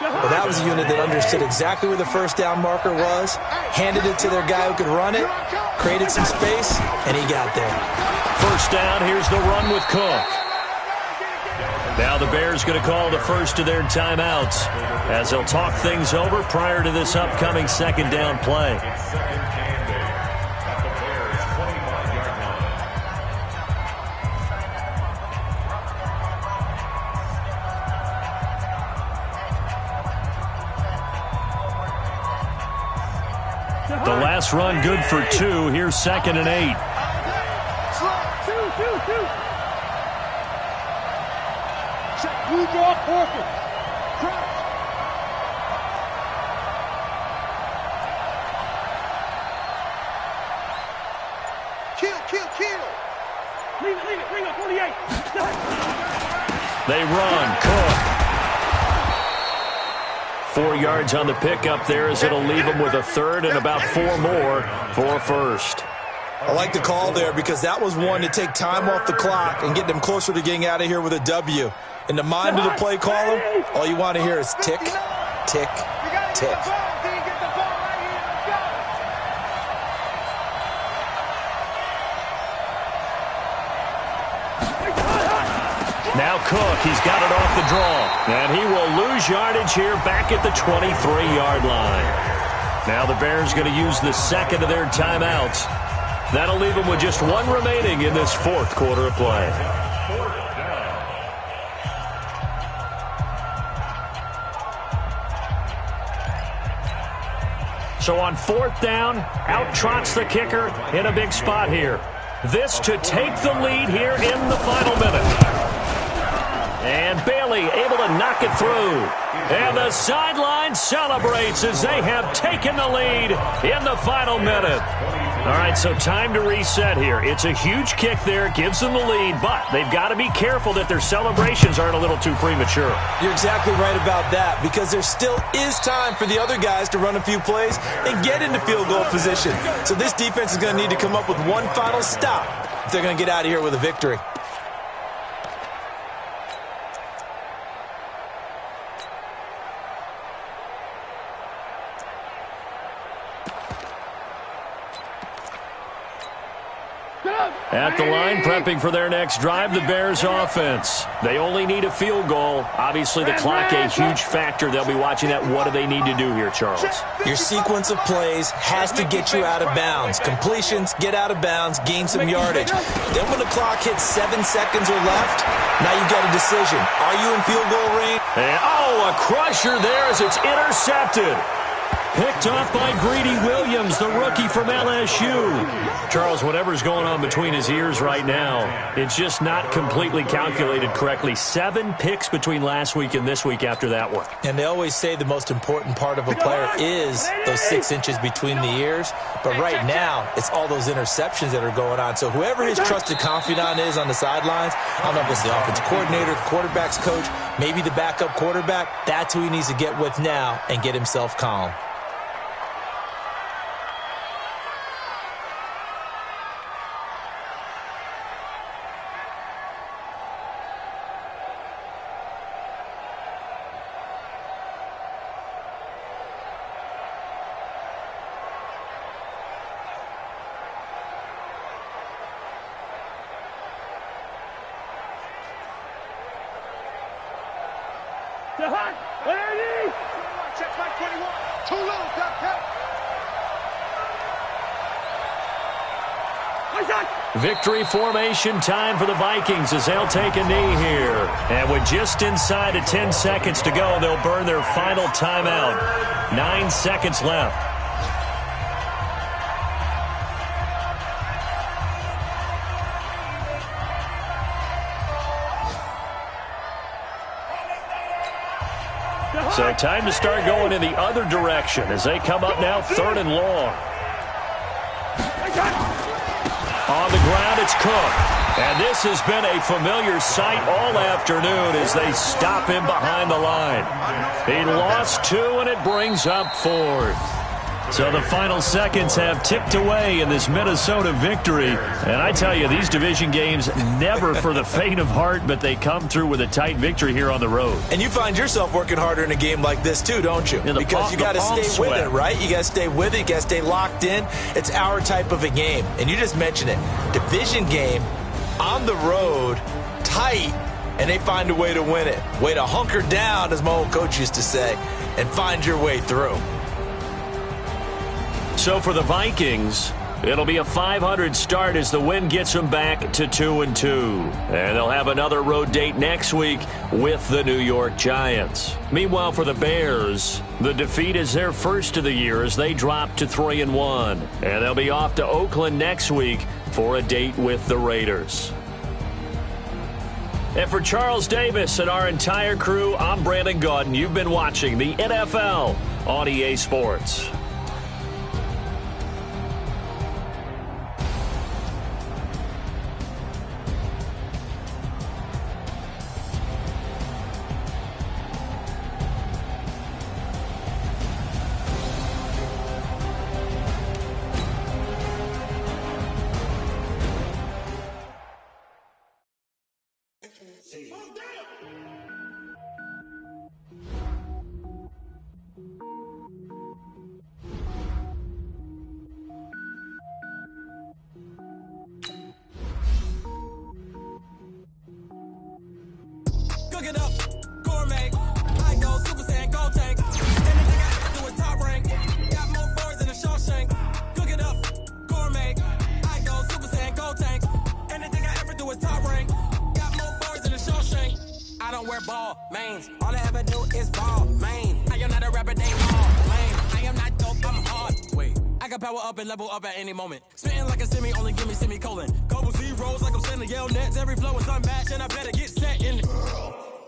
Well, that was a unit that understood exactly where the first down marker was, handed it to their guy who could run it, created some space, and he got there. First down, here's the run with Cook. Now the Bears going to call the first of their timeouts as they'll talk things over prior to this upcoming second down play. The last run good for 2. Here's second and 8. You draw Porter. Kill. Leave it. Bring up 48. They run. Cook. 4 yards on the pickup there as it'll leave them with a third and about 4 more for a first. I like the call there because that was one to take time off the clock and get them closer to getting out of here with a W. In the mind of the play caller, all you want to hear is tick, tick, tick. Now Cook. He's got it off the draw. And he will lose yardage here back at the 23-yard line. Now the Bears going to use the second of their timeouts. That'll leave them with just one remaining in this fourth quarter of play. So on fourth down, out trots the kicker in a big spot here. This to take the lead here in the final minute. And Bailey able to knock it through. And the sideline celebrates as they have taken the lead in the final minute. All right, so time to reset here. It's a huge kick there, gives them the lead, but they've got to be careful that their celebrations aren't a little too premature. You're exactly right about that, because there still is time for the other guys to run a few plays and get into field goal position. So this defense is going to need to come up with one final stop if they're going to get out of here with a victory. At the line, prepping for their next drive, the Bears offense. They only need a field goal. Obviously, the clock a huge factor. They'll be watching that. What do they need to do here, Charles? Your sequence of plays has to get you out of bounds. Completions, get out of bounds, gain some yardage. Then when the clock hits 7 seconds or left, now you've got a decision. Are you in field goal range? And, a crusher there as it's intercepted. Picked off by Greedy Williams, the rookie from LSU. Charles, whatever's going on between his ears right now, it's just not completely calculated correctly. 7 picks between last week and this week after that one. And they always say the most important part of a player is those 6 inches between the ears. But right now, it's all those interceptions that are going on. So whoever his trusted confidant is on the sidelines, I don't know if it's the offensive coordinator, the quarterback's coach, maybe the backup quarterback, that's who he needs to get with now and get himself calm. Victory formation time for the Vikings as they'll take a knee here. And with just inside of 10 seconds to go, they'll burn their final timeout. 9 seconds left. So time to start going in the other direction as they come up now 3rd and long. On the ground, it's Cook. And this has been a familiar sight all afternoon as they stop him behind the line. He lost 2, and it brings up 4th. So the final seconds have ticked away in this Minnesota victory. And I tell you, these division games never for the faint of heart, but they come through with a tight victory here on the road. And you find yourself working harder in a game like this too, don't you? Because you got to stay with it, right? You got to stay with it. You got to stay locked in. It's our type of a game. And you just mentioned it. Division game, on the road, tight, and they find a way to win it. Way to hunker down, as my old coach used to say, and find your way through. So for the Vikings, it'll be a 500 start as the win gets them back to 2-2. And they'll have another road date next week with the New York Giants. Meanwhile, for the Bears, the defeat is their first of the year as they drop to 3-1. And they'll be off to Oakland next week for a date with the Raiders. And for Charles Davis and our entire crew, I'm Brandon Gaudin. You've been watching the NFL on EA Sports. Cook it up, gourmet. I go Super Saiyan, gold tank. Anything I ever do is top rank. Got more boards than a Shawshank. Cook it up, gourmet. I go Super Saiyan, gold tank. Anything I ever do is top rank. Got more boards than a Shawshank. I don't wear ball mains. All I ever do is ball main. I am not a rapper, they all lame. I am not dope, I'm hard. Wait, I can power up and level up at any moment. Spitting like a semi, only give me semicolon. Couple zeros like I'm sending yell nets. Every flow is unmatched, and I better get set in.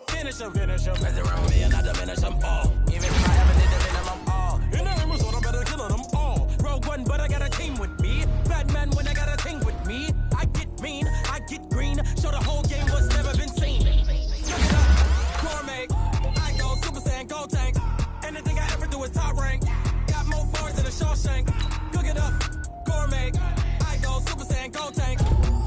Finish them. Mess around me and I diminish them all. Even if I ever did the minimum all. In the aim result, I'm better killing them all. Rogue One, but I got a team with me. Batman when I got a team with me. I get mean, I get green. Show the whole game what's never been seen. Look it up, gourmet. I go Super Saiyan, gold tank. Anything I ever do is top rank. Got more bars than a Shawshank. Cook it up, gourmet. I go Super Saiyan, gold tank.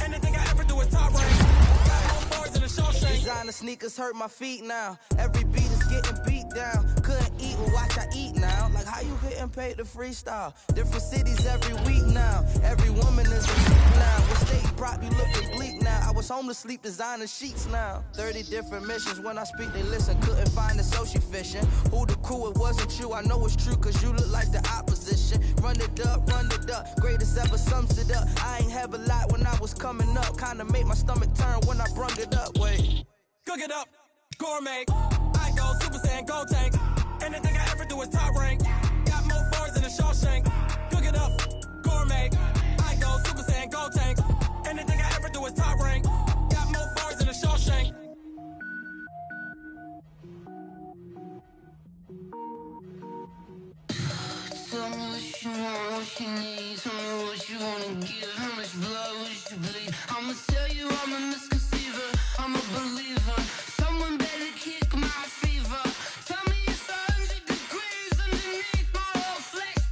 Anything I ever do is top rank. Got more bars than a Shawshank. Designer sneakers hurt my feet now. Every beat is getting beat down. Couldn't eat, well watch I eat now. Like how you getting paid to freestyle? Different cities every week now. Every woman is a freak now. With state prop, you looking bleak now. I was home to sleep, designer sheets now. 30 different missions. When I speak, they listen. Couldn't find the social fishing. Who the crew? It wasn't you. I know it's true, cause you look like the opposition. Run it up. Greatest ever sums it up. I ain't have a lot when I was coming up. Kinda made my stomach turn when I brung it up. Wait. Cook it up, gourmet. I go Super Saiyan, gold tank. Anything I ever do is top rank. Got more bars than a Shawshank. Cook it up, gourmet. I go Super Saiyan, gold tank. Anything I ever do is top rank. Got more bars than a Shawshank. Tell me what you want, what you need. Tell me what you wanna give. How much blood would you bleed? I'ma tell you I'm a misconceiver. I'm a believer. Someone better kick my fever. Tell me it's 100 degrees underneath my whole flesh.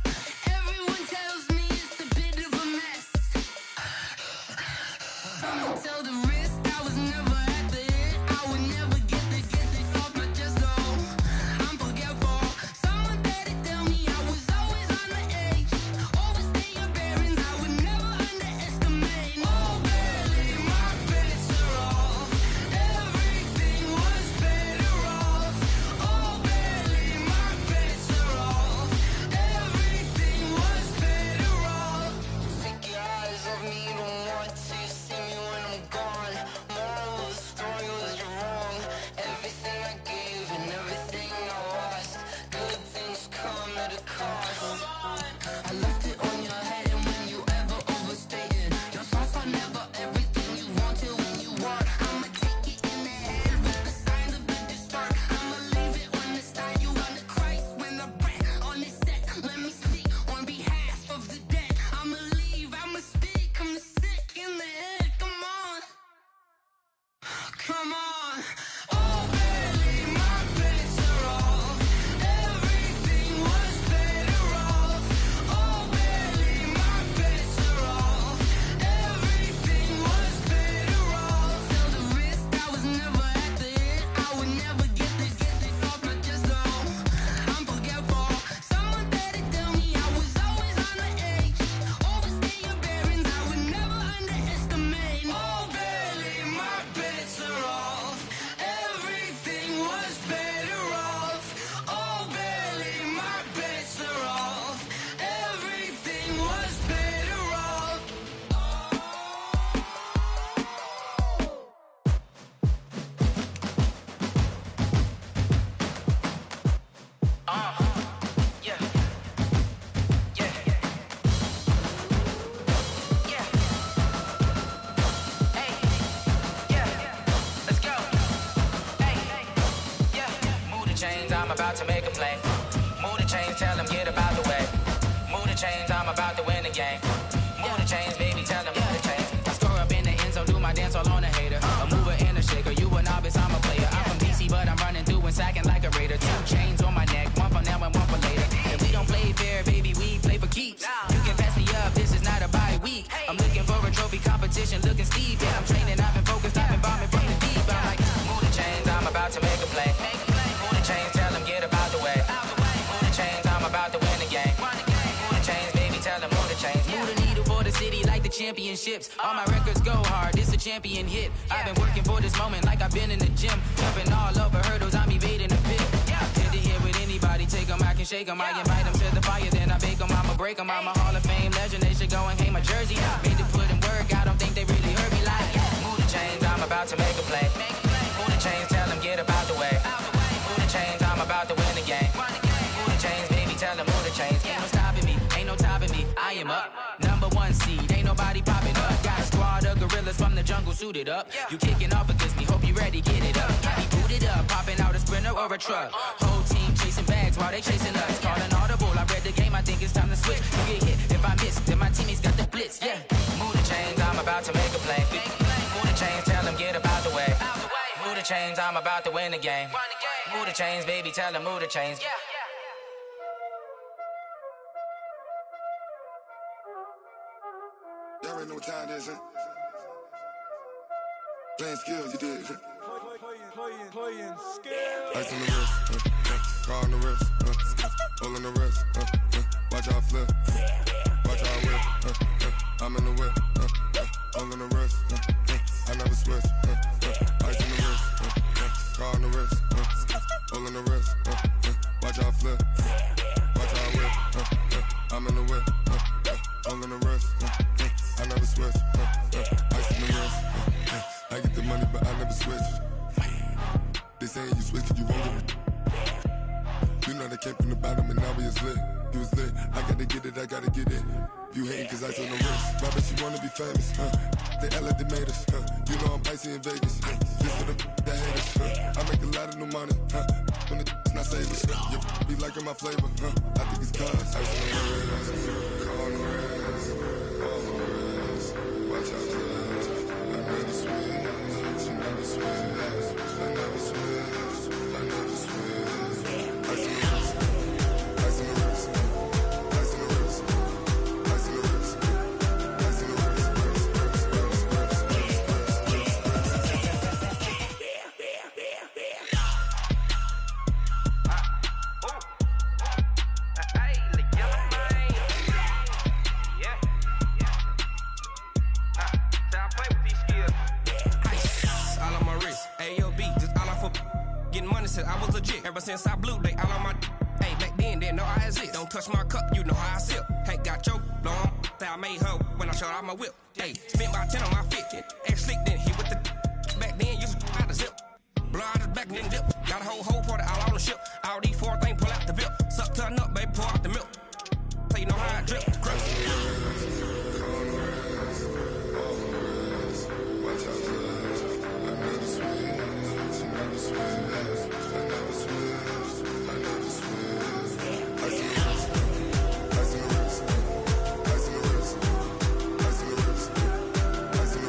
Everyone tells me it's a bit of a mess. I'ma tell the risk I was never at the end. I would never get this off my chest though. I'm forgetful. Someone better tell me I was always on the edge. Overstay your bearings, I would never underestimate. Oh, barely my bets are off. Everything was better off. Oh, barely my bets are off. Everything was better off. Take your eyes off me, don't want to see me when I'm gone. Moral of the story was you're wrong. Everything I gave and everything I lost. Good things come at a cost. I left it on your head, and when you ever overstay it, your thoughts are never everything you wanted when you want. I'ma take it in the head with the signs of the distort. I'ma leave it on the side. You on the Christ when the breath on this set. Let me speak on behalf of the dead. I'ma leave, I'ma speak. I'm the sick in the head. Come on. Come on. Oh, barely my bets are off. Everything was better off. Oh, barely my bets are off. Everything was better off. Tell the risk I was never at the end. I would never get this off my chest though. I'm forgetful. Someone better tell me I was always on the edge. Overstay your bearings, I would never underestimate. Oh, barely my bets are off. Everything was better off. Oh, barely my bets are off. Everything was better off. Yeah. Yeah. Yeah. Hey. Yeah. Let's go. Hey. Yeah. Move the chains, I'm about to make a play. Move the chains, tell them get about the way. Move the chains, I'm about to win the game. Move the chains, baby, tell them move the chains. I score up in the end zone, do my dance all on a hater. A mover and a shaker, you a novice, I'm a player. I'm from DC, but I'm running through and sacking like a raider. 2 chains on my neck, one for now and one for later. And we don't play fair, baby, we play for keeps. You can pass me up, this is not a bye week. I'm looking for a trophy competition, looking steep. Yeah, I'm training, I've been focused, I've been bombing from the deep. I'm like, move the chains, I'm about to make a play. Move the chains, tell them get about the way. Move the chains, I'm about to win the game. Move the chains, baby, tell them move the chains. Move the needle for the city like the the championships. All my records go hard, this a champion hit. I've been working for this moment like I've been in the gym. Jumping all over hurdles, I'm evading the pit. Hit the hit with anybody, take them, I can shake them. I invite them to the fire, then I bake them, I'ma break them. I'm a Hall of Fame legend, they should go and hang my jersey. Made to put in work, I don't think they really heard me like, move the chains, I'm about to make a play. Move the chains, tell them get up out the way. Move the chains, I'm about to win the game. Move the chains, baby, tell them move the chains. Ain't no stopping me, ain't no topping me. I am up, #1 seed, ain't nobody popping up. Got a squad of gorillas from the jungle suited up. You kicking off against me, hope you ready, get it up. I be booted up, popping out a Sprinter or a truck. Whole team chasing bags while they chasing us. Call an audible, I read the game, I think it's time to switch. You get hit, if I miss, then my teammates got the blitz, yeah. Move the chains, I'm about to make a play. Move the chains, tell them get up out the way. Move the chains, I'm about to win the game. Move the chains, baby, tell them move the chains. Y'all already know what time it is, huh? Playing skills, you did. Playing skills. Ice on the wrist, car on the wrist, hole in the wrist, watch out flip, watch out whip, I'm in the whip, hole in the wrist, I never switch, ice on the wrist, car on the wrist, hole in the wrist, watch out flip, watch out whip, I'm in the whip, hole in the wrist, I never switch, ice on the wrist, I get the money but I never switch. They saying you switch 'cause you won't get it. You know they came from the bottom and now we is lit. You was lit, I gotta get it, I gotta get it. You hating 'cause I told the wrist. My bitch, you wanna be famous, They Ella, they made us, You know I'm icy in Vegas, This for the that hate us, I make a lot of new money, When it's not savings, You be liking my flavor, I think it's cause I was on the wrist, on the wrist, on the wrist. Watch out, cause I never switch, I never switch. I never switch, I never switch. Ice in the wrist, ice in the wrist, ice in the wrist, ice in the wrist, ice in the wrist, I was legit ever since I blew they all on my hey back then didn't know I exist. Don't touch my cup, you know how I sip. Ain't got choke, long that I made her when I showed out my whip. Hey, spent about 10 on my fit. Ex slick then hit with the back then used to out the zip. Blow out his back then dip. Got a whole party all on the ship. All these 4 things pull out the VIP. Suck turn up, baby, pour out the milk. So you know how I drip. Crush. Watch out, cause I never switch, I never switch. I never switch, I never switch. Ice in the wrist, ice in the wrist, ice in the wrist, ice in the wrist, ice in the wrist,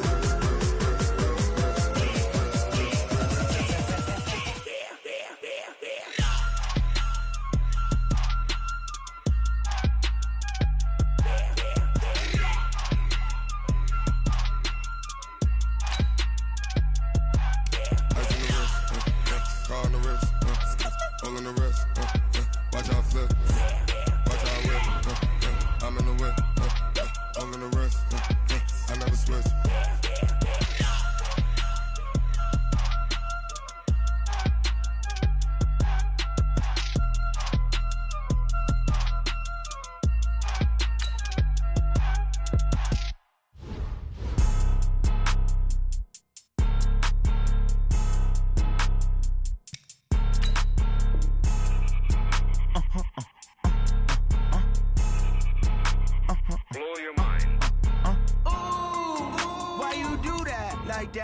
car on the wrist, hole in the wrist, watch out flip, watch out whip, I'm in the whip, hole in the wrist, I never switch.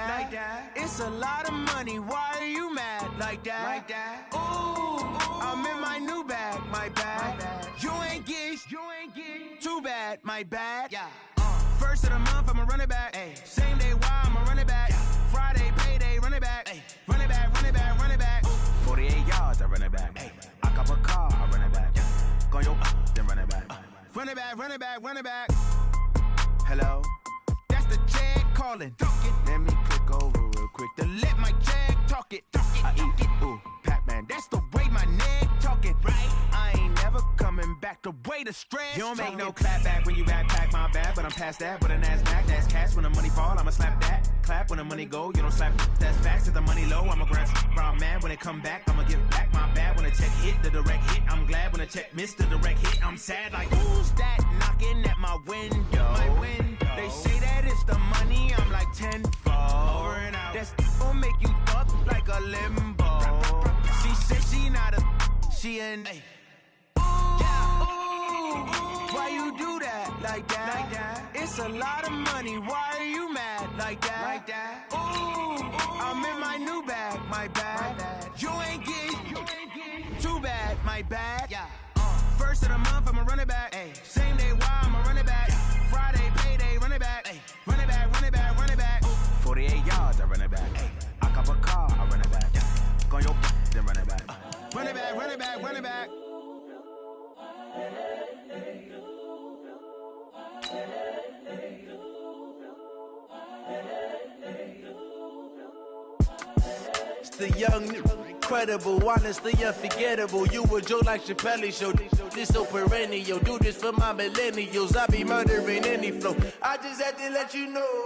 Like that. It's a lot of money. Why are you mad like that? Ooh, I'm in my new bag, my bag. You ain't get too bad, my bad. Yeah. First of the month, I'ma run it back. Ay. Same day, why I'ma run it back. Friday, payday, run it back. Ay. Run it back, run it back, run it back. 48 yards, I run it back. Ay. I cop a car, I run it back. Go your then run it back. Run it back, run it back, run it back. Hello? That's the jag calling. Let me click over real quick to let my jag talk it. I eat it, ooh, Pac-Man. That's the way my neck talking. Right? I ain't never coming back. back the way the stress. You don't make no clap back when you backpack, my bad, but I'm past that. But a NASDAQ, that's cash. When the money fall, I'ma slap that. Clap when the money go, you don't slap. That's facts. If the money low, I'ma grab brown man. When it come back, I'ma give back my bad. When the check hit, the direct hit. I'm glad when the check missed the direct hit. I'm sad like, who's that knocking at my window? They say that it's the money, I'm like tenfold. Over and out. That's gon' make you fuck like a limbo. She said she not a, she an. Why you do that like that? It's a lot of money. Why are you mad like that? Ooh, I'm in my new bag, my bad. You ain't getting too bad, my bad. First of the month, I'ma run it back. Same day, why I'ma run it back. Friday, payday, run it back. Run it back, run it back, run it back. 48 yards, I run it back. I cop a car, I run it back. Go on your then run it back. Run it back, run it back, run it back. It's the young, incredible, honestly unforgettable. You a Joe like Chappelle show. This so perennial. Do this for my millennials. I be murdering any flow. I just had to let you know.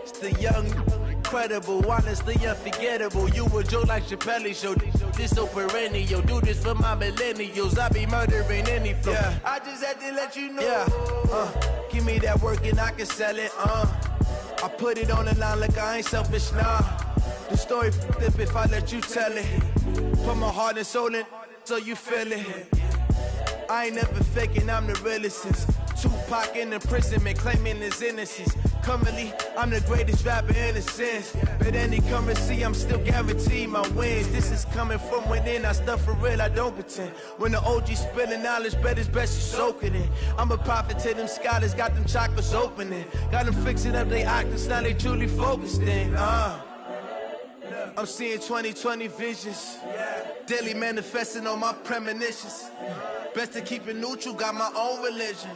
It's the young, incredible, honestly unforgettable. You a Joe like Chappelle show. This so perennial. Do this for my millennials. I be murdering any flow. Yeah. I just had to let you know. Yeah. Give me that work and I can sell it. I put it on the line like I ain't selfish, nah. The story flip if I let you tell it. Put my heart and soul in so you feel it. I ain't never faking, I'm the realest since Tupac in imprisonment, claiming his innocence. Currently, I'm the greatest rapper in a sense. But any currency, I'm still guaranteed my wins. This is coming from within, I stuff for real, I don't pretend. When the OG spilling knowledge, bet it's best you soak it in. I'm a prophet to them scholars, got them chakras opening. Got them fixing up they octaves, now they truly focused in. I'm seeing 2020 visions. Daily manifesting on my premonitions. Best to keep it neutral, got my own religion.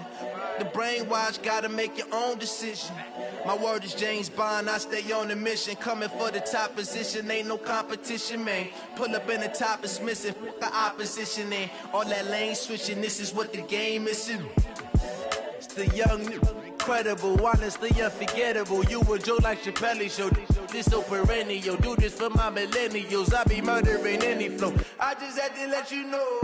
The brainwash, gotta make your own decision. My word is James Bond, I stay on the mission. Coming for the top position, ain't no competition, man. Pull up in the top, it's missing, the opposition in. All that lane switching, this is what the game is in. It's the young, incredible, honestly unforgettable. You a Joe like Chappelle show. This so perennial. Do this for my millennials. I be murdering any flow. I just had to let you know.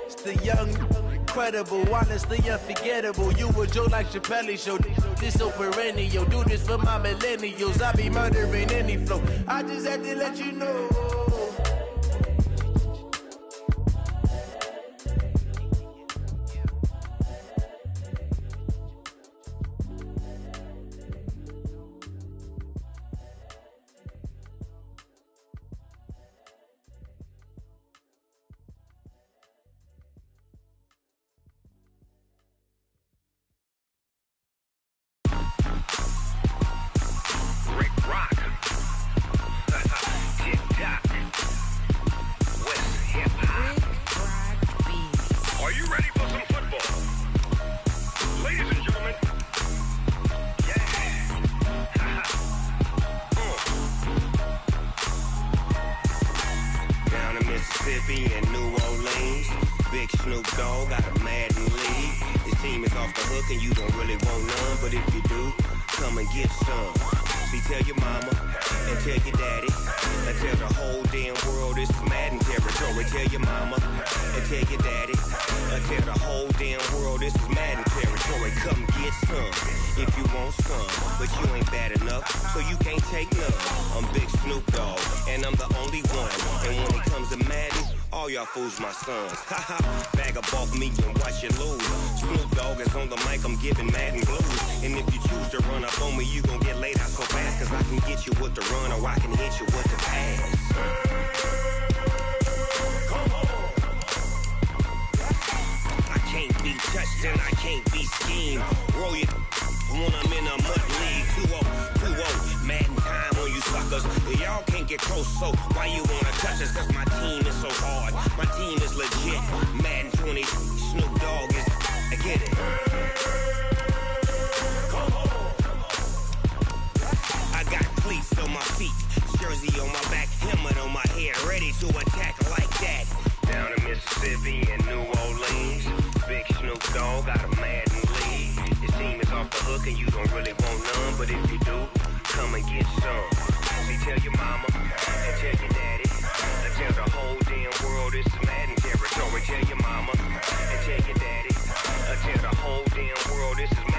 It's the young, incredible, honestly unforgettable. You a Joe like Chappelle show. This so perennial. Do this for my millennials. I be murdering any flow. I just had to let you know. My sons, bag up off me and watch you lose. Snoop Dogg is on the mic, I'm giving Madden blues. And if you choose to run up on me, you gon' get laid out so fast. Cause I can get you with the run or I can hit you with the pass. I can't be touched and I can't be schemed. Roll you when I'm in a mud league. 2-0, Madden time on you suckers. Y'all can't get close, so why you wanna touch us? Cause my team is so hard. My team is legit. Madden 20, Snoop Dogg is. I get it. I got cleats on my feet, jersey on my back, helmet on my head, ready to attack like that. Down in Mississippi and New Orleans. off the hook and you don't really want none, but if you do, come and get some. See, tell your mama and tell your daddy and tell the whole damn world it's Madden territory. Tell your mama and tell your daddy and tell the whole damn world this is